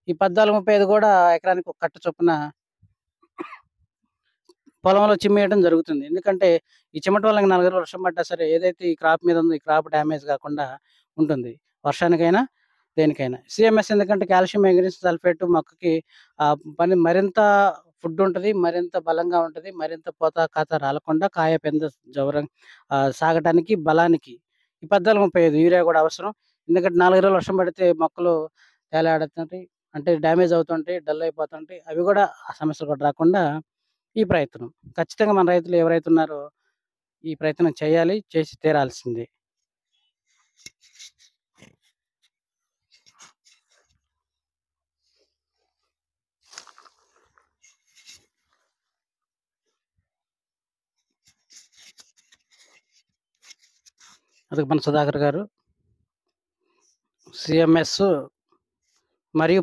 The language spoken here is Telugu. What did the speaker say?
ఈ 14, 35 కూడా ఎకరానికి ఒక కట్ట చొప్పున పొలంలో చిమ్మేయడం జరుగుతుంది. ఎందుకంటే, ఈ చిమ్మటం వల్ల 4 రోజులు వర్షం పడ్డా సరే, ఏదైతే ఈ క్రాప్ మీద ఉందో, ఈ క్రాప్ డ్యామేజ్ గాకుండా ఉంటుంది. వర్షానికైనా, దేనికైనా. సీఎంఎస్ ఎందుకంటే కాల్షియం, మాంగనీస్ సల్ఫేట్ మొక్కకి పని మరింత ఫుడ్ ఉంటది. మరింత బలంగా ఉంటది. మరింత పోత, కాత రాలకుండా కాయ, పింద జవరం సాగటానికి, బలానికి ఈ 14, 35 యూరియా గూడా అవసరం. ఎందుకంటే 4 రోజులు వర్షం పడితే మొక్కలు తేలాడుతుంటాయి. అంటే డ్యామేజ్ అవుతుంటాయి. డల్ అయిపోతుంటాయి. అవి గూడా ఆ సమస్యలు కూడా రాకుండా ఈ ప్రయత్నం. ఖచ్చితంగా మన రైతులు ఎవరైతే ఉన్నారో, ఈ ప్రయత్నం చేయాలి. చేసి తీరాల్సిందే. అదుకు మన సుధాకర్ గారు. సీఎంఎస్ మరియు